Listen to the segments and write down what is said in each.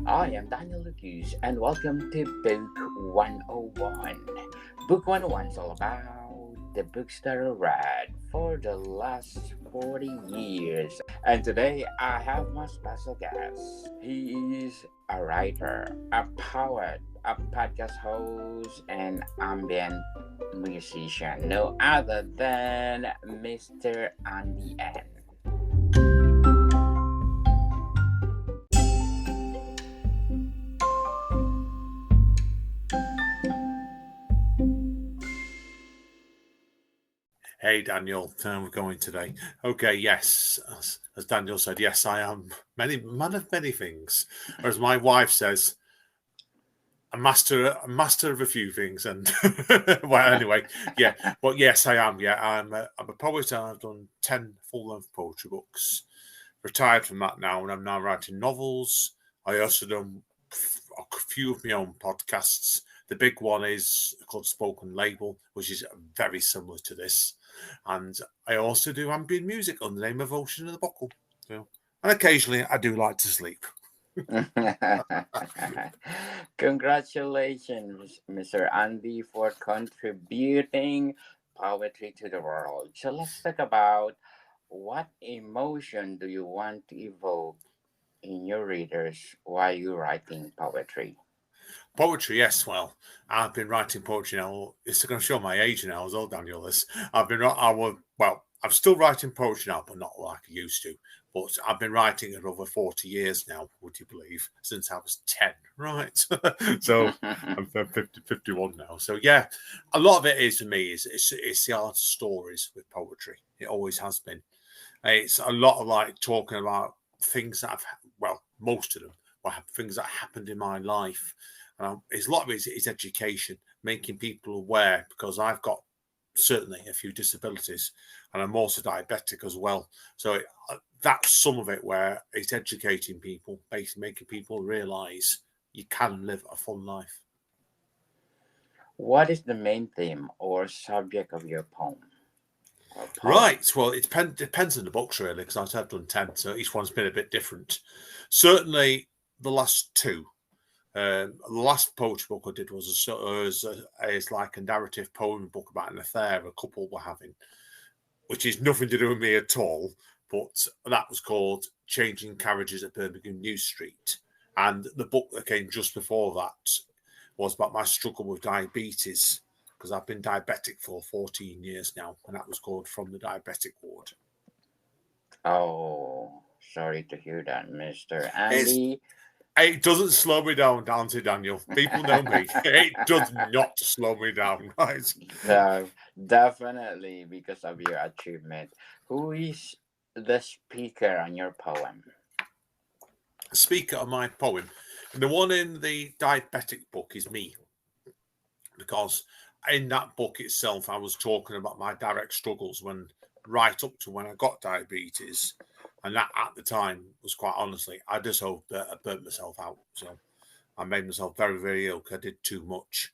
I am Daniel Lucas, and welcome to Book 101. Book 101 is all about the books that are read for the last 40 years. And today I have my special guest. He is a writer, a poet, a podcast host, and ambient musician, no other than Mr. Andy N. Hey Daniel, how are we going today? Okay, yes, as Daniel said, yes, I am man of many things, or as my wife says, a master of a few things. And well, anyway, yeah, but yes, I am. Yeah, I'm a poet. I've done 10 full-length poetry books. Retired from that now, and I'm now writing novels. I also done a few of my own podcasts. The big one is called Spoken Label, which is very similar to this. And I also do ambient music under the name of Ocean in the Bottle. So, and occasionally I do like to sleep. Congratulations, Mr. Andy, for contributing poetry to the world. So let's talk about what emotion do you want to evoke in your readers while you're writing poetry? Poetry, yes. Well, I've been writing poetry now. It's going to show my age now as well, Daniel. This I'm still writing poetry now, but not like I used to. But I've been writing it over 40 years now, would you believe, since I was 10, right? So I'm 51 now. So yeah, a lot of it is for me it's the art of stories with poetry. It always has been. It's a lot of like talking about things that most of them, things that happened in my life. It's a lot of it is education, making people aware, because I've got certainly a few disabilities, and I'm also diabetic as well. So that's some of it, where it's educating people, basically making people realise you can live a fun life. What is the main theme or subject of your poem or poem? Right. Well, it depends on the books, really, because I've done 10, so each one's been a bit different. Certainly, the last two. The last poetry book I did was like a narrative poem book about an affair a couple were having, which is nothing to do with me at all. But that was called Changing Carriages at Birmingham New Street. And the book that came just before that was about my struggle with diabetes, because I've been diabetic for 14 years now, and that was called From the Diabetic Ward. Oh, sorry to hear that, Mr. It's Andy. It doesn't slow me down, Daniel. People know me. It does not slow me down, right? So definitely because of your achievement. Who is the speaker on your poem? Speaker of my poem, the one in the diabetic book is me, because in that book itself, I was talking about my direct struggles right up to when I got diabetes. And that at the time was, quite honestly, I just hoped that I burnt myself out. So I made myself very, very ill because I did too much.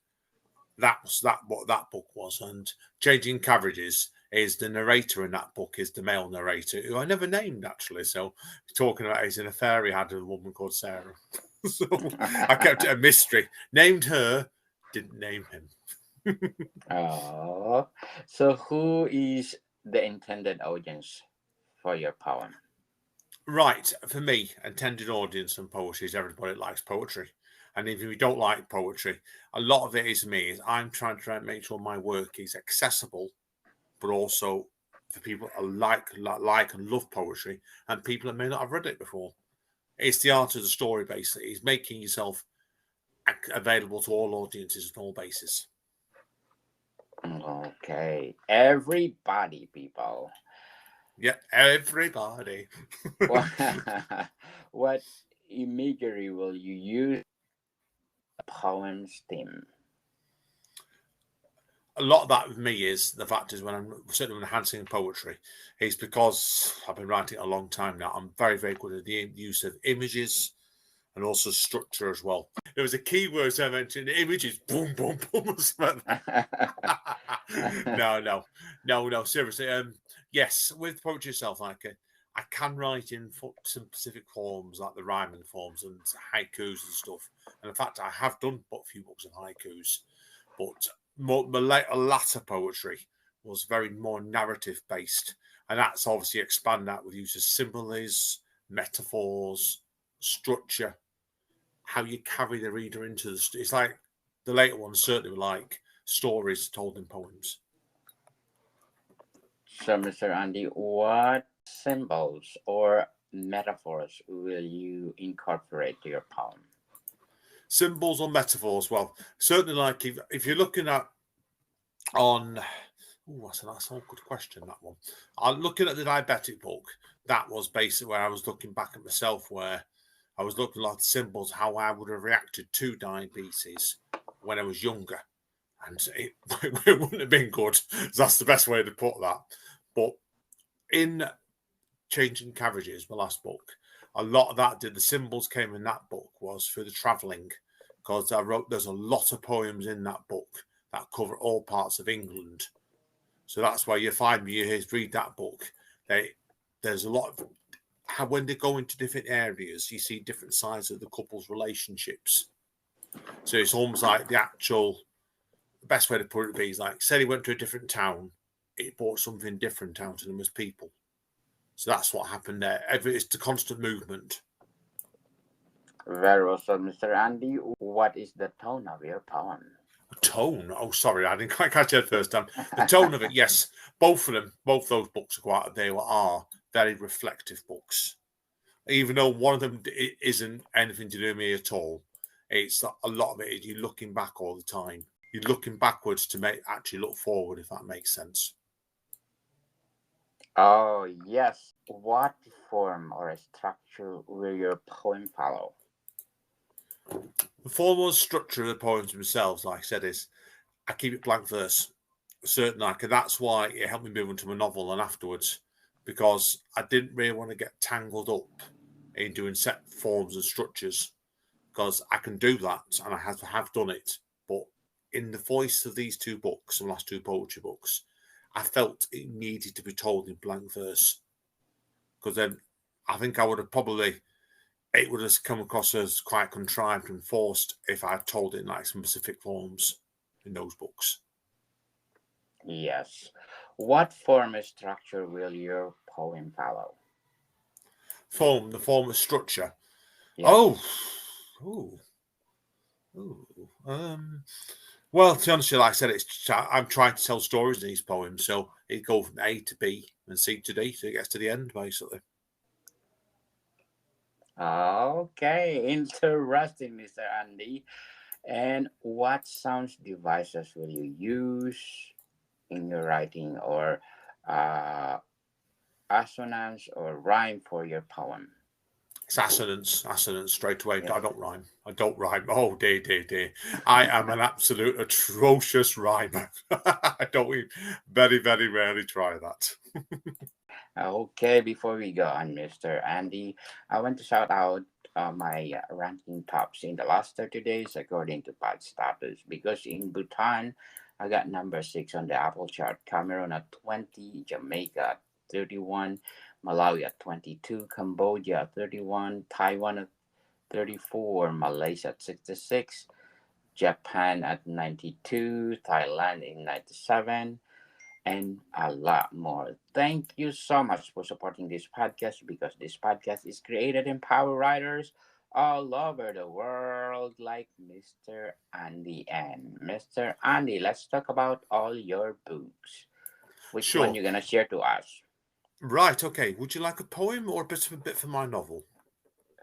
That was what that book was. And Changing Carriages is the narrator in that book, is the male narrator, who I never named, actually. So talking about he's in a fairy had a woman called Sarah. So I kept it a mystery. Named her, didn't name him. Oh, so who is the intended audience for your poem? Right, for me, intended audience and poetry is everybody that likes poetry. And if you don't like poetry, a lot of it is me. I'm trying to make sure my work is accessible, but also for people that like and love poetry, and people that may not have read it before. It's the art of the story, basically. It's making yourself available to all audiences and all bases. Okay, everybody, people. Yeah, everybody. What, what imagery will you use the poem's theme? A lot of that with me is the fact is, when I'm certainly enhancing poetry, is because I've been writing a long time now. I'm very, very good at the use of images and also structure as well. There was a key word I mentioned: images. Boom, boom, boom. No. Seriously. Yes, with poetry itself, I can write in some specific forms like the rhyming forms and haikus and stuff. And in fact, I have done a few books of haikus, but the latter poetry was very more narrative based, and that's obviously expanded out with use of similes, metaphors, structure, how you carry the reader into the. It's like the later ones certainly were like stories told in poems. So, Mr. Andy, what symbols or metaphors will you incorporate to your poem? Symbols or metaphors? Well, certainly like if you're looking at on. Oh, that's a good question, that one. I'm looking at the diabetic book. That was basically where I was looking back at myself, where I was looking at the symbols, how I would have reacted to diabetes when I was younger. And it wouldn't have been good. That's the best way to put that. But in Changing Carriages, my last book, a lot of that the symbols came in that book was through the travelling, because there's a lot of poems in that book that cover all parts of England. So that's why you find me, you read that book, there's a lot of how when they go into different areas, you see different sides of the couple's relationships. So it's almost like the best way to put it would be is like, say he went to a different town, it brought something different out to them as people. So that's what happened there. It's the constant movement. Very well. So, Mr. Andy, what is the tone of your poem? Tone. Oh, sorry, I didn't quite catch that first time. The tone of it, yes. Both those books are very reflective books. Even though one of them isn't anything to do with me at all, it's a lot of it is you looking back all the time. You're looking backwards to actually look forward, if that makes sense. Oh, yes. What form or structure will your poem follow? The formal structure of the poems themselves, like I said, is I keep it blank verse. Certainly, and that's why it helped me move into a novel and afterwards, because I didn't really want to get tangled up in doing set forms and structures, because I can do that and I have done it. But in the voice of these two books, the last two poetry books, I felt it needed to be told in blank verse, because then I think it would have come across as quite contrived and forced if I had told it in like some specific forms in those books. Yes. What form or structure will your poem follow? The form of structure. Yes. Oh, ooh, ooh. Well, to be honest, like I said, I'm trying to tell stories in these poems, so it goes from A to B and C to D, so it gets to the end, basically. Okay, interesting, Mr. Andy. And what sounds devices will you use in your writing, or uh, assonance or rhyme for your poem? It's assonance straight away. Yes. I don't rhyme. Oh, dear. I am an absolute atrocious rhymer. I don't even, very, very rarely try that. Okay, before we go on, Mr. Andy, I want to shout out my ranking tops in the last 30 days according to pod status, because in Bhutan, I got number 6 on the Apple chart, Cameroon at 20, Jamaica at 31, Malawi at 22, Cambodia at 31, Taiwan at 34, Malaysia at 66, Japan at 92, Thailand in 97, and a lot more. Thank you so much for supporting this podcast, because this podcast is created and empower writers all over the world like Mr. Andy. And Mr. Andy, let's talk about all your books. Which one Sure. you gonna share to us? Right, okay. Would you like a poem or a bit from my novel?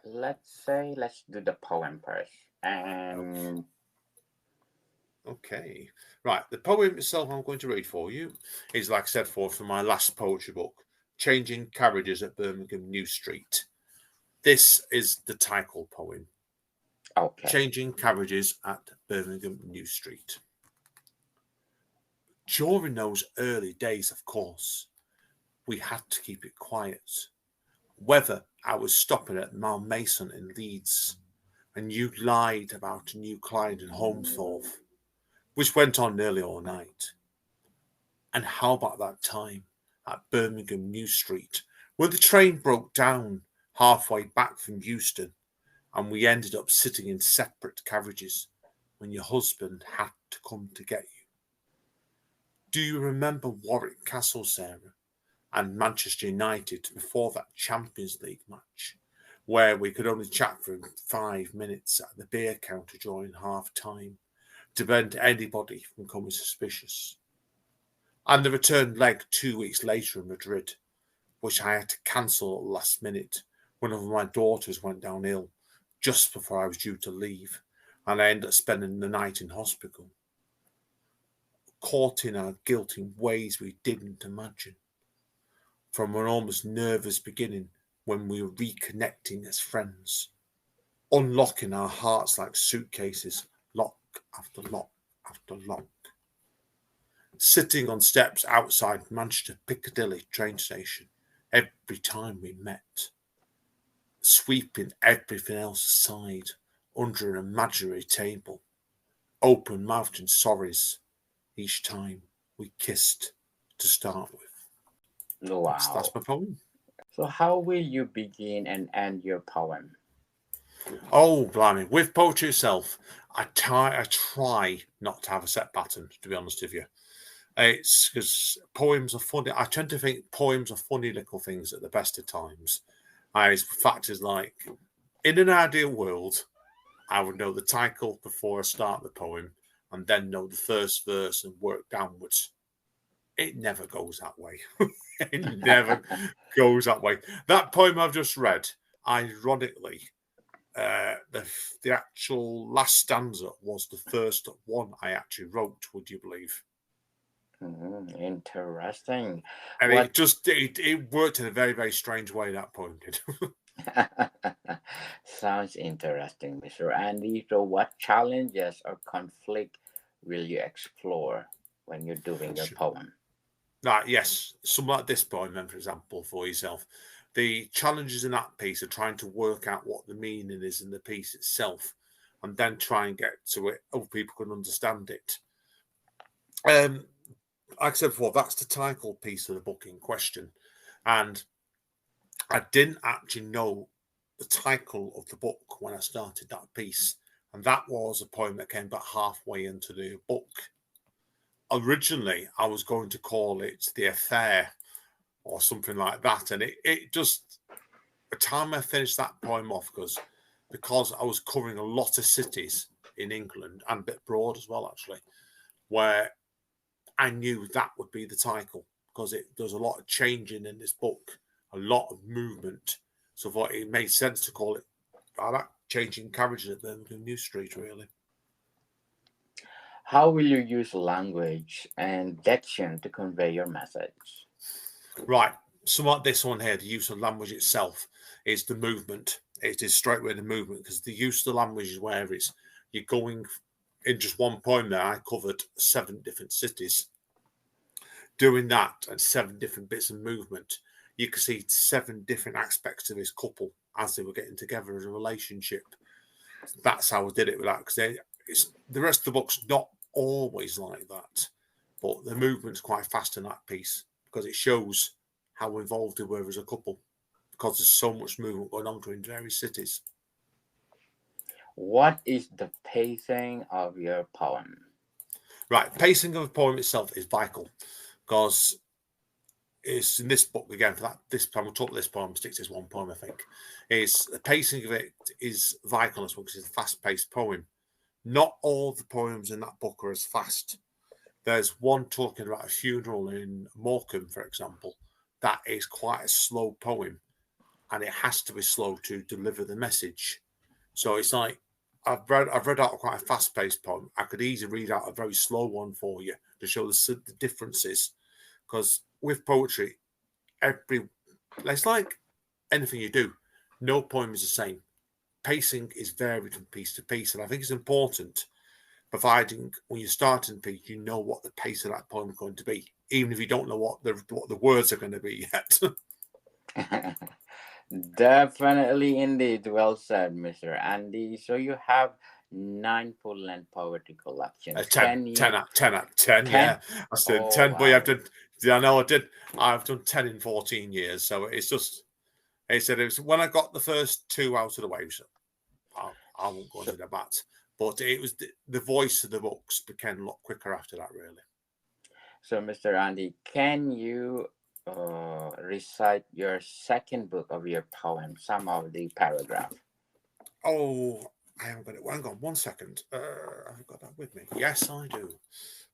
Let's do the poem first. And Okay. Right. The poem itself I'm going to read for you is, like I said, from my last poetry book, Changing Carriages at Birmingham New Street. This is the title poem. okay. Changing Carriages at Birmingham New Street. During those early days, of course, we had to keep it quiet. Whether I was stopping at Malmason in Leeds, and you lied about a new client in Holmesthorpe, which went on nearly all night. And how about that time at Birmingham New Street When the train broke down halfway back from Euston and we ended up sitting in separate carriages when your husband had to come to get you. Do you remember Warwick Castle, Sarah, and Manchester United before that Champions League match, where we could only chat for 5 minutes at the beer counter during half time to prevent anybody from becoming suspicious? And the return leg 2 weeks later in Madrid, which I had to cancel at the last minute. One of my daughters went down ill just before I was due to leave, and I ended up spending the night in hospital, caught in our guilt in ways we didn't imagine. From an almost nervous beginning when we were reconnecting as friends, unlocking our hearts like suitcases, lock after lock after lock. Sitting on steps outside Manchester Piccadilly train station every time we met, sweeping everything else aside under an imaginary table, open-mouthed in sorries each time we kissed to start with. Wow. That's my poem. So, how will you begin and end your poem? Oh, blimey. With poetry itself, I try not to have a set pattern, to be honest with you. It's because poems are funny. I tend to think poems are funny little things at the best of times. Factors like, in an ideal world, I would know the title before I start the poem and then know the first verse and work downwards. It never goes that way. It never goes that way. That poem I've just read, ironically, the actual last stanza was the first one I actually wrote, would you believe? Interesting. And What it worked in a very, very strange way, that poem did. sounds interesting, Mr. Andy? So, what challenges or conflict will you explore when you're doing your poem? Yes, something like this poem, then, for example, for yourself. The challenges in that piece are trying to work out what the meaning is in the piece itself, and then try and get to it, other people can understand it. Like I said before, that's the title piece of the book in question, and I didn't actually know the title of the book when I started that piece, and that was a poem that came about halfway into the book. Originally, I was going to call it The Affair or something like that, and it just, the time I finished that poem off, because I was covering a lot of cities in England and a bit abroad as well, actually, where I knew that would be the title, because there's a lot of changing in this book, a lot of movement. So I thought it made sense to call it that, changing carriages at Birmingham New Street, really. How will you use language and diction to convey your message? Right. So like this one here, the use of language itself is the movement. It is straight away the movement, because the use of the language is where you're going. In just one poem there, I covered 7 different cities. Doing that and 7 different bits of movement, you can see 7 different aspects of this couple as they were getting together as a relationship. That's how I did it with that, because the rest of the book's not always like that, but the movement's quite fast in that piece because it shows how involved they were as a couple, because there's so much movement going on between various cities. What is the pacing of your poem? Right, pacing of a poem itself is vital, because it's in this book again. For that, this poem, we'll talk about this poem. Stick to this one poem, I think. Is the pacing of it is vital as well, because it's a fast-paced poem. Not all the poems in that book are as fast. There's one talking about a funeral in Morecambe, for example. That is quite a slow poem, and it has to be slow to deliver the message. So it's like I've read out quite a fast-paced poem. I could easily read out a very slow one for you to show the differences. Because with poetry, it's like anything you do. No poem is the same. Pacing is varied from piece to piece, and I think it's important, providing when you're starting a piece, you know what the pace of that poem is going to be, even if you don't know what the words are going to be yet. Definitely, indeed. Well said, Mr. Andy. So you have 9 full-length poetry collections. 10, Can 10 you out 10 out 10, 10? yeah. I said Oh 10, boy, I've wow. done Yeah, I know I did. I've done 10 in 14 years. So it's just, he said it was when I got the first two out of the way. So I won't go into that. But it was the voice of the books became a lot quicker after that, really. So, Mr. Andy, can you recite your second book of your poem, some of the paragraph? Oh, I haven't got it. Hang on 1 second. I've got that with me. Yes, I do.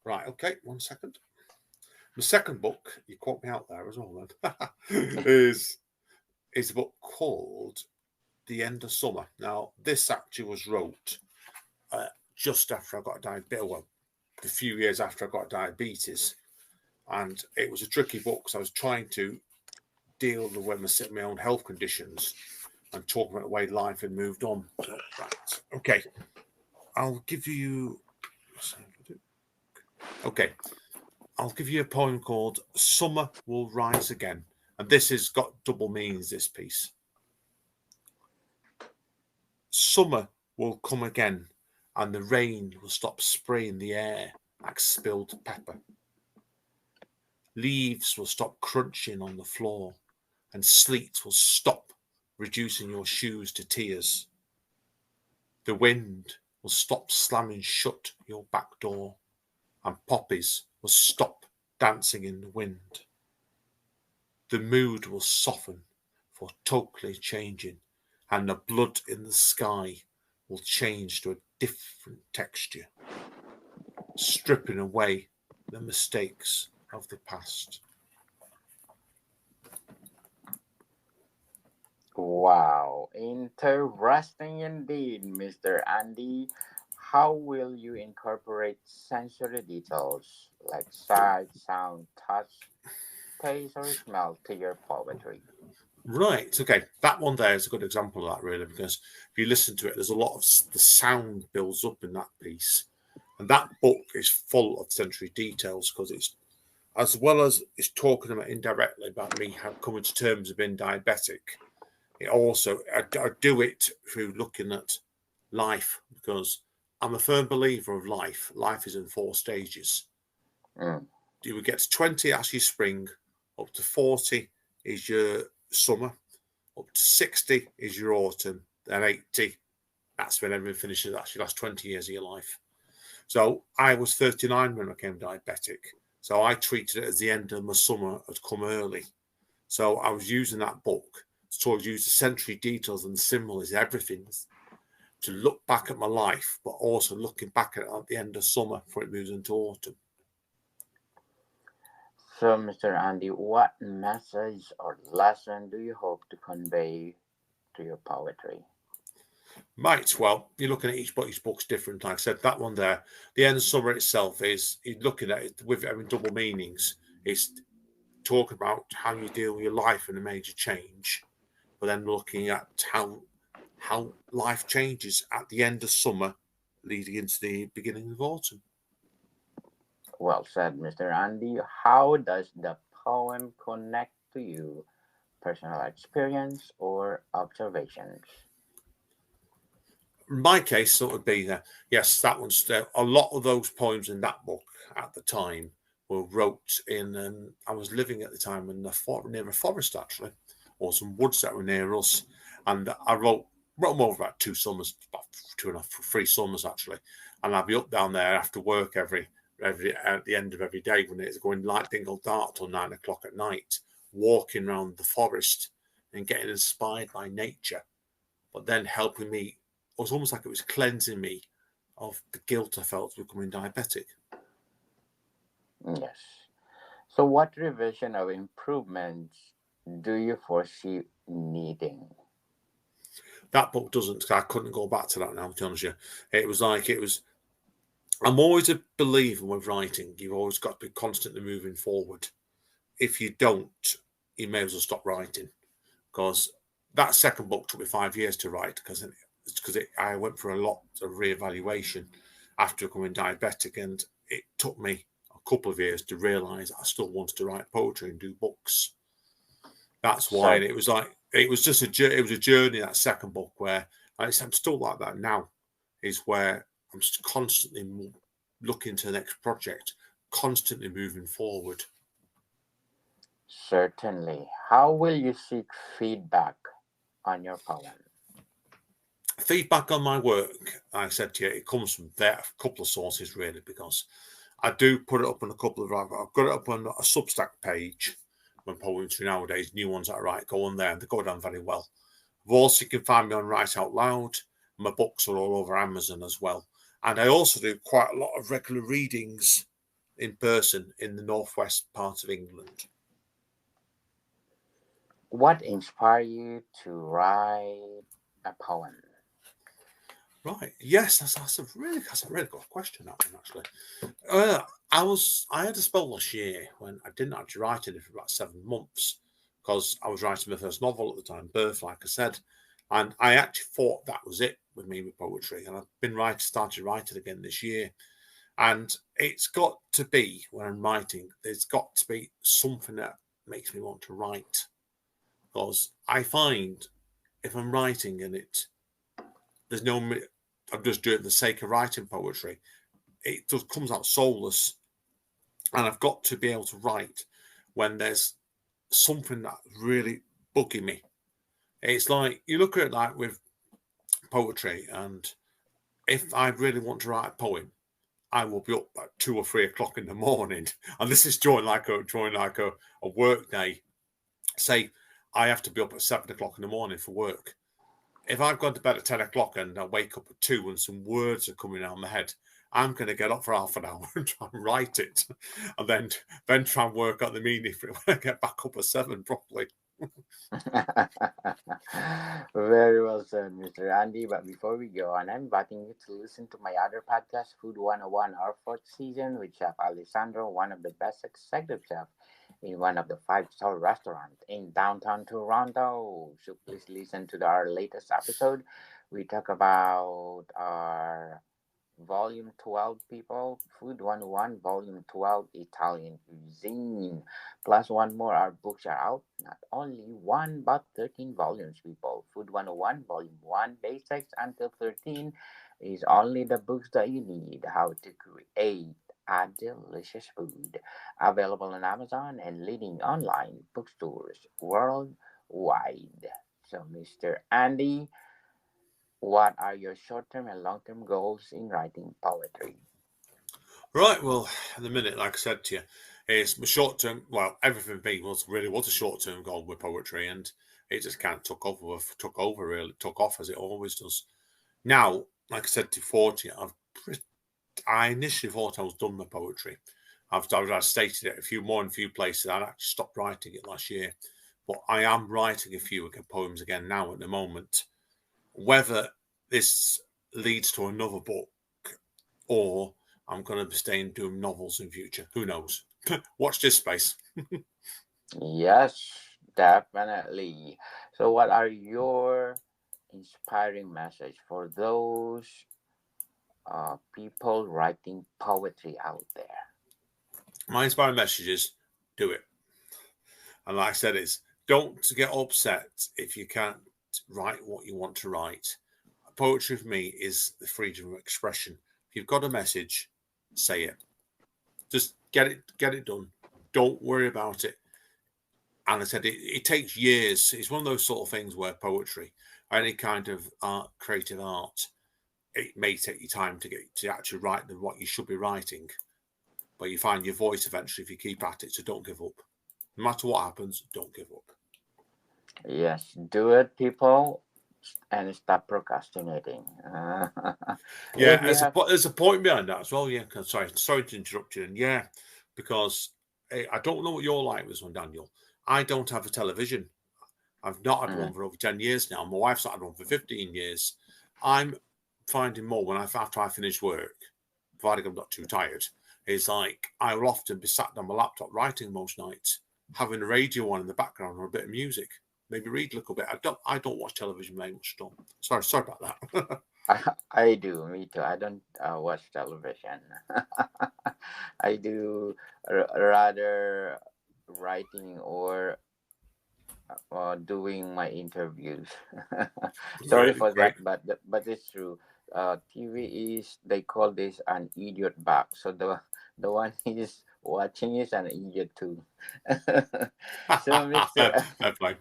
Right, okay, 1 second. The second book, you caught me out there as well then, is a book called The End of Summer. Now, this actually was wrote just after I got diabetes, well, a few years after I got diabetes. And it was a tricky book because I was trying to deal with my own health conditions and talk about the way life had moved on. So, right, okay. I'll give you a poem called Summer Will Rise Again. And this has got double meanings, this piece. Summer will come again, and the rain will stop spraying the air like spilled pepper. Leaves will stop crunching on the floor, and sleet will stop reducing your shoes to tears. The wind will stop slamming shut your back door, and poppies will stop dancing in the wind. The mood will soften for totally changing, and the blood in the sky will change to a different texture, stripping away the mistakes of the past. Wow, interesting indeed, Mr. Andy. How will you incorporate sensory details like sight, sound, touch, taste, or smell to your poetry? Right, okay, that one there is a good example of that, really, because if you listen to it, there's a lot of the sound builds up in that piece. And that book is full of sensory details because it's, as well as it's talking about indirectly about me coming to terms of being diabetic, it also, I do it through looking at life because I'm a firm believer of life. Life is in 4 stages. Mm. You would get to 20, that's your spring, up to 40 is your summer, up to 60 is your autumn, then 80, that's when everything finishes. That's your last 20 years of your life. So I was 39 when I became diabetic. So I treated it as the end of my summer had come early. So I was using that book to use the sensory details and symbols, everything, to look back at my life, but also looking back at the end of summer before it moves into autumn. So, Mr. Andy, what message or lesson do you hope to convey to your poetry? Right, well, you're looking at each book's different. Like I said, that one there, the end of summer itself is, you're looking at it with having double meanings. It's talking about how you deal with your life and a major change, but then looking at how life changes at the end of summer, leading into the beginning of autumn. Well said, Mr. Andy. How does the poem connect to you? Personal experience or observations? In my case, so it would be yes, that one's a lot of those poems in that book at the time were wrote in. I was living at the time in near a forest actually, or some woods that were near us, and I wrote them over about 2 summers, about 2.5, 3 summers actually, and I'd be up down there after work every at the end of every day when it's going light dingle dark till 9 o'clock at night, walking around the forest and getting inspired by nature, but then helping me. It was almost like it was cleansing me of the guilt I felt becoming diabetic. Yes. So, what revision or improvements do you foresee needing? That book doesn't. I couldn't go back to that now. To be honest with you, it was like it was. I'm always a believer with writing. You've always got to be constantly moving forward. If you don't, you may as well stop writing. Because that second book took me 5 years to write because I went for a lot of reevaluation after becoming diabetic, and it took me a couple of years to realise I still wanted to write poetry and do books. That's why So, it was like it was just it was a journey. That second book where I'm still like that now, is where I'm constantly looking to the next project, constantly moving forward. Certainly. How will you seek feedback on your poem? Feedback on my work, like I said to you, it comes from there, a couple of sources really, because I do put it up on a couple of. I've got it up on a Substack page. When poetry nowadays, new ones that I write go on there, and they go down very well. Also, you can find me on Write Out Loud. My books are all over Amazon as well, and I also do quite a lot of regular readings in person in the northwest part of England. What inspired you to write a poem? Right. Yes, that's a really good question, that one actually. Uh, I had a spell last year when I didn't actually write it for about 7 months because I was writing my first novel at the time, Birth, like I said, and I actually thought that was it with me with poetry, and I've been started writing again this year, and it's got to be when I'm writing, there's got to be something that makes me want to write because I find if I'm writing and there's no I'm just doing it for the sake of writing poetry, it just comes out soulless. And I've got to be able to write when there's something that really bugging me. It's like you look at it like with poetry, and if I really want to write a poem, I will be up at 2 or 3 o'clock in the morning, and this is during like a work day. Say I have to be up at 7 o'clock in the morning for work. If I've gone to bed at 10 o'clock and I wake up at 2 and some words are coming out of my head, I'm going to get up for half an hour and try and write it, and then try and work out the meaning for it when I get back up at 7 properly. Very well said, Mr. Andy. But before we go on, I'm inviting you to listen to my other podcast, Food 101, our fourth season with Chef Alessandro, one of the best executive chefs in one of the five-star restaurants in downtown Toronto. So please listen to our latest episode. We talk about our Volume 12, people. Food 101, Volume 12, Italian cuisine. Plus one more, our books are out. Not only one, but 13 volumes, people. Food 101, Volume 1, Basics until 13 is only the books that you need. How to create a delicious food. Available on Amazon and leading online bookstores worldwide. So, Mr. Andy, what are your short term and long term goals in writing poetry? Right. Well, in a minute, like I said to you, it's my short term. Well, everything being was a short term goal with poetry, and it just kind of took off as it always does. Now, like I said to 40, I initially thought I was done with poetry. I've stated it in a few places. I actually stopped writing it last year, but I am writing a few poems again now at the moment. Whether this leads to another book or I'm going to be staying doing novels in future, who knows? Watch this space. Yes, definitely. So, what are your inspiring message for those people writing poetry out there? My inspiring message is do it. And like I said, it's don't get upset if you can't write what you want to write. Poetry for me is the freedom of expression. If you've got a message, say it. Just get it done. Don't worry about it. And I said it takes years. It's one of those sort of things where poetry, or any kind of art, creative art, it may take you time to get to actually write what you should be writing. But you find your voice eventually if you keep at it. So don't give up. No matter what happens, don't give up. Yes, do it, people, and stop procrastinating. If Yeah, you have, there's a point behind that as well. Yeah, sorry to interrupt you. And yeah, because I don't know what you're like with this one, Daniel. I don't have a television. I've not had mm, one for over 10 years now. My wife's not had one for 15 years. I'm finding more after I finish work, providing I'm not too tired. Is like I will often be sat on my laptop writing most nights, having a radio on in the background or a bit of music. Maybe read a little bit. I don't watch television very much at all. Sorry about that. I do, me too. I don't watch television. I do rather writing or doing my interviews. Sorry Really for great. that, but it's true. TV is, they call this an idiot box. So the one is watching is an idiot too. so, Mr. Fair play.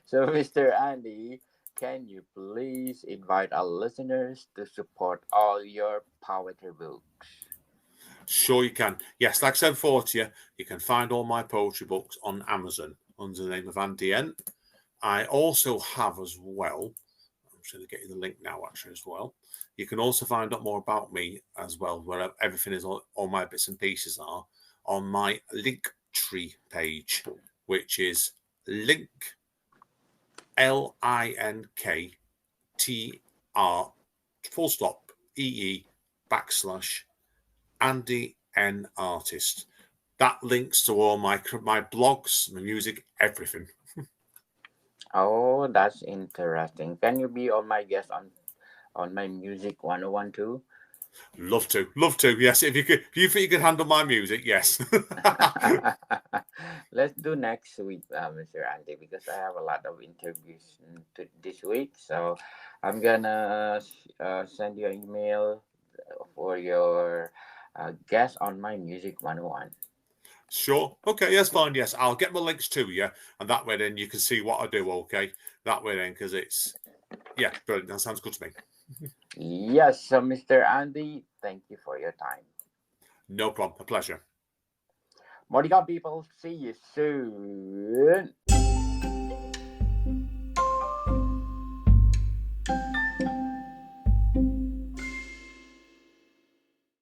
so, Mr. Andy, can you please invite our listeners to support all your poetry books? Sure, you can. Yes, like I said before to you, you can find all my poetry books on Amazon under the name of Ambient. I also have as well, I'm just going to get you the link now actually as well. You can also find out more about me as well, where everything is, all my bits and pieces are on my Linktree page, which is link, LINKTR, full stop, EE, / Andy N Artist. That links to all my blogs, my music, everything. Oh, that's interesting. Can you be on my guest on my music 101 too? Love to, love to. Yes, if you think you can handle my music, yes. Let's do next week, Mr. Andy, because I have a lot of interviews this week. So I'm gonna send you an email for your guest on my music 101. Sure. Okay, that's fine. Yes, I'll get my links to you, and that way then you can see what I do. Okay, that way then because it's brilliant. That sounds good to me. Yes, so Mr. Andy, thank you for your time. No problem. A pleasure. Modica people, see you soon.